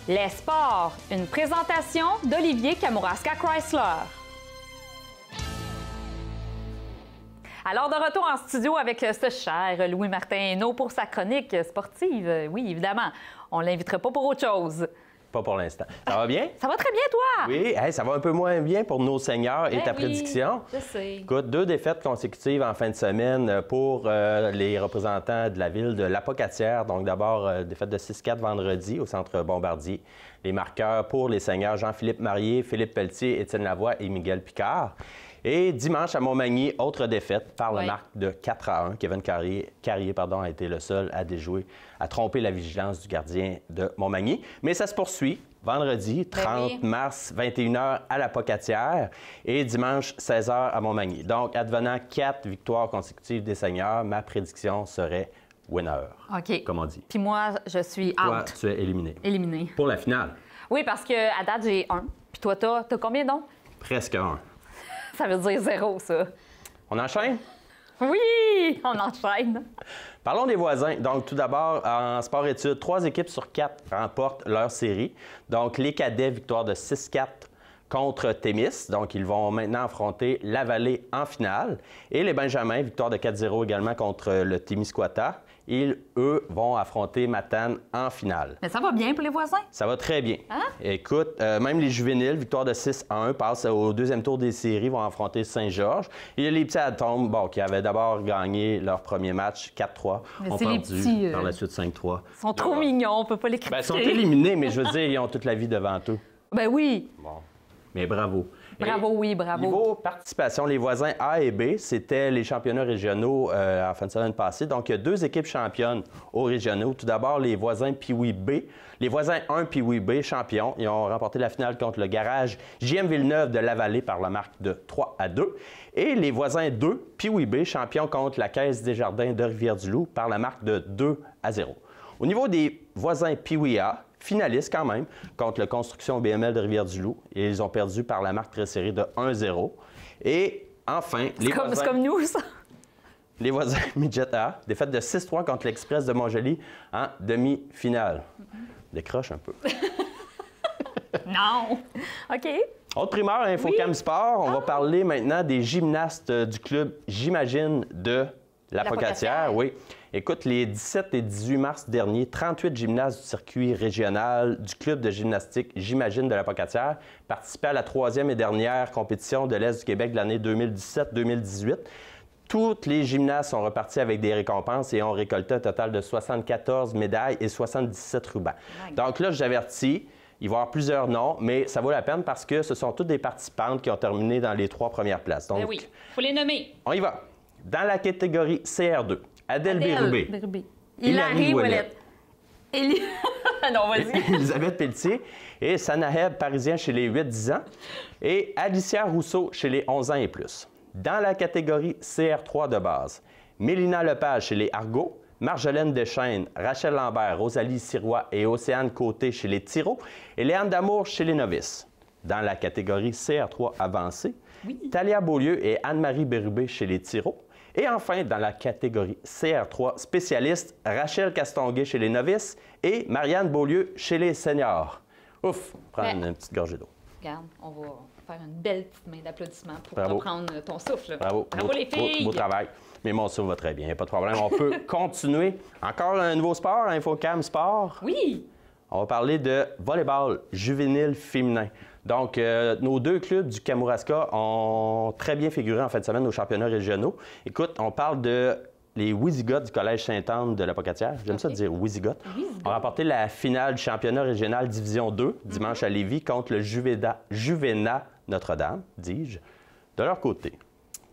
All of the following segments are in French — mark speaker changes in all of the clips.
Speaker 1: Les sports, une présentation d'Olivier Kamouraska Chrysler. Alors, de retour en studio avec ce cher Louis-Martin Hainaut pour sa chronique sportive. Oui, évidemment, on ne l'inviterait pas pour autre chose.
Speaker 2: Pas pour l'instant. Ça va bien?
Speaker 1: Ça va très bien, toi?
Speaker 2: Oui, hey, ça va un peu moins bien pour nos seigneurs et ta prédiction.
Speaker 1: Je sais.
Speaker 2: Écoute, 2 défaites consécutives en fin de semaine pour les représentants de la ville de Lapocatière. Donc d'abord, défaite de 6-4 vendredi au centre Bombardier. Les marqueurs pour les seigneurs Jean-Philippe Marié, Philippe Pelletier, Étienne Lavoie et Miguel Picard. Et dimanche à Montmagny, autre défaite par la marque de 4-1. Kevin Carrier a été le seul à déjouer, à tromper la vigilance du gardien de Montmagny. Mais ça se poursuit. Vendredi, 30 mars, 21h à la Pocatière et dimanche, 16h à Montmagny. Donc, advenant 4 victoires consécutives des seigneurs, ma prédiction serait winner.
Speaker 1: OK.
Speaker 2: Comme on dit.
Speaker 1: Puis moi, je suis out.
Speaker 2: Toi, tu es éliminé.
Speaker 1: Éliminé.
Speaker 2: Pour la finale.
Speaker 1: Oui, parce qu'à date, j'ai 1. Puis toi, t'as combien donc?
Speaker 2: Presque 1.
Speaker 1: Ça veut dire 0, ça.
Speaker 2: On enchaîne?
Speaker 1: Oui! On enchaîne.
Speaker 2: Parlons des voisins. Donc, tout d'abord, en sport-études, 3 équipes sur 4 remportent leur série. Donc, les cadets, victoire de 6-4 contre Témis. Donc, ils vont maintenant affronter la Vallée en finale. Et les Benjamins, victoire de 4-0 également contre le Témiscouata. Ils, eux, vont affronter Matane en finale.
Speaker 1: Mais ça va bien pour les voisins?
Speaker 2: Ça va très bien.
Speaker 1: Hein?
Speaker 2: Écoute, même les juvéniles, victoire de 6-1, passent au deuxième tour des séries, vont affronter Saint-Georges. Et les petits Atomes, qui avaient d'abord gagné leur premier match 4-3, ont perdu par la suite 5-3.
Speaker 1: Ils sont trop mignons, on peut pas les critiquer.
Speaker 2: Ils sont éliminés, mais je veux dire, ils ont toute la vie devant eux.
Speaker 1: Ben oui.
Speaker 2: Bon. Mais bravo.
Speaker 1: Bravo, oui, bravo.
Speaker 2: Niveau participation, les voisins A et B, c'était les championnats régionaux en fin de semaine passée. Donc, il y a 2 équipes championnes aux régionaux. Tout d'abord, les voisins Pee-Wee B. Les voisins 1 Pee-Wee B, champions. Ils ont remporté la finale contre le garage JM Villeneuve de la Vallée par la marque de 3-2. Et les voisins 2 Pee-Wee B, champions contre la Caisse des Jardins de Rivière-du-Loup par la marque de 2-0. Au niveau des voisins Pee-Wee A, finalistes quand même, contre le Construction BML de Rivière-du-Loup. Et ils ont perdu par la marque très serrée de 1-0. Et enfin,
Speaker 1: c'est comme nous, ça.
Speaker 2: Les voisins Midget A, défaite de 6-3 contre l'Express de Montjoly en demi-finale. Décroche un peu.
Speaker 1: Non! OK.
Speaker 2: Autre primeur, Infocam Sport. On va parler maintenant des gymnastes du club J'imagine de la Pocatière. Oui. Écoute, les 17 et 18 mars dernier, 38 gymnastes du circuit régional du club de gymnastique J'imagine de la Pocatière participaient à la 3e et dernière compétition de l'Est du Québec de l'année 2017-2018. Toutes les gymnastes sont repartis avec des récompenses et ont récolté un total de 74 médailles et 77 rubans. Donc là, j'avertis, il va y avoir plusieurs noms, mais ça vaut la peine parce que ce sont toutes des participantes qui ont terminé dans les 3 premières places. Donc,
Speaker 1: oui, il faut les nommer.
Speaker 2: On y va. Dans la catégorie CR2, Adèle Bérubé.
Speaker 1: Hilary Ouellette. Non, vas-y.
Speaker 2: Elisabeth Pelletier et Sanaheb Parisien chez les 8-10 ans et Alicia Rousseau chez les 11 ans et plus. Dans la catégorie CR3 de base, Mélina Lepage chez les Argots, Marjolaine Deschênes, Rachel Lambert, Rosalie Sirois et Océane Côté chez les Tirots et Léane Damour chez les novices. Dans la catégorie CR3 avancée, Talia Beaulieu et Anne-Marie Bérubé chez les Tirots. Et enfin, dans la catégorie CR3 spécialiste, Rachel Castonguay chez les novices et Marianne Beaulieu chez les seniors. Ouf, prendre une petite gorgée d'eau.
Speaker 1: Regarde, on va faire une belle petite main d'applaudissement pour reprendre ton souffle.
Speaker 2: Bravo.
Speaker 1: Bravo les filles!
Speaker 2: Beau travail. Mais mon souffle va très bien, pas de problème. On peut continuer. Encore un nouveau sport, Infocam Sport.
Speaker 1: Oui!
Speaker 2: On va parler de volleyball juvénile féminin. Donc, nos 2 clubs du Kamouraska ont très bien figuré en fin de semaine aux championnats régionaux. Écoute, on parle de les Wisigoths du Collège Sainte-Anne de la Pocatière. J'aime ça dire Wisigoths. On a remporté la finale du championnat régional Division 2 dimanche à Lévis contre le Juvena Notre-Dame, dis-je. De leur côté,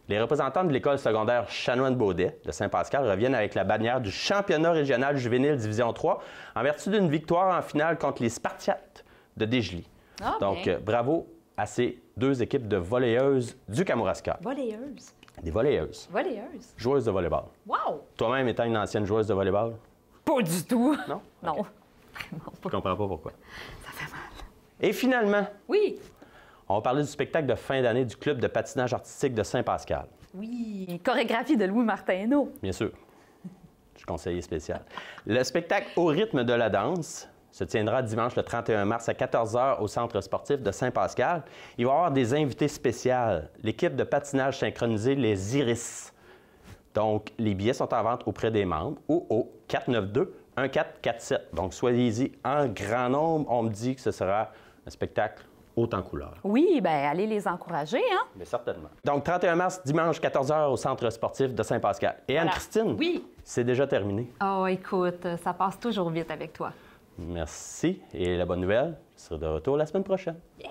Speaker 2: les représentants de l'école secondaire Chanoine-Baudet de Saint-Pascal reviennent avec la bannière du championnat régional juvénile Division 3 en vertu d'une victoire en finale contre les Spartiates de Desjely. Donc, bravo à ces 2 équipes de volleyeuses du Kamouraska.
Speaker 1: Volleyeuses?
Speaker 2: Des volleyeuses.
Speaker 1: Volleyeuses?
Speaker 2: Joueuses de volleyball.
Speaker 1: Wow!
Speaker 2: Toi-même étant une ancienne joueuse de volleyball?
Speaker 1: Pas du tout.
Speaker 2: Non?
Speaker 1: Non.
Speaker 2: Okay.
Speaker 1: Vraiment pas.
Speaker 2: Je comprends pas pourquoi.
Speaker 1: Ça fait mal.
Speaker 2: Et finalement,
Speaker 1: oui,
Speaker 2: on va parler du spectacle de fin d'année du club de patinage artistique de Saint-Pascal.
Speaker 1: Oui, chorégraphie de Louis-Martin Hainaut.
Speaker 2: Bien sûr. Je suis conseiller spécial. Le spectacle Au rythme de la danse se tiendra dimanche le 31 mars à 14 h au Centre sportif de Saint-Pascal. Il va y avoir des invités spéciaux, l'équipe de patinage synchronisé Les Iris. Donc, les billets sont en vente auprès des membres ou au 492-1447. Donc, soyez-y en grand nombre. On me dit que ce sera un spectacle haut en couleur.
Speaker 1: Oui, bien, allez les encourager, hein?
Speaker 2: Mais certainement. Donc, 31 mars, dimanche, 14 h au Centre sportif de Saint-Pascal. Et
Speaker 1: Voilà.
Speaker 2: Anne-Christine,
Speaker 1: Oui.
Speaker 2: c'est déjà terminé.
Speaker 1: Oh, écoute, ça passe toujours vite avec toi.
Speaker 2: Merci. Et la bonne nouvelle, je serai de retour la semaine prochaine.
Speaker 1: Yes!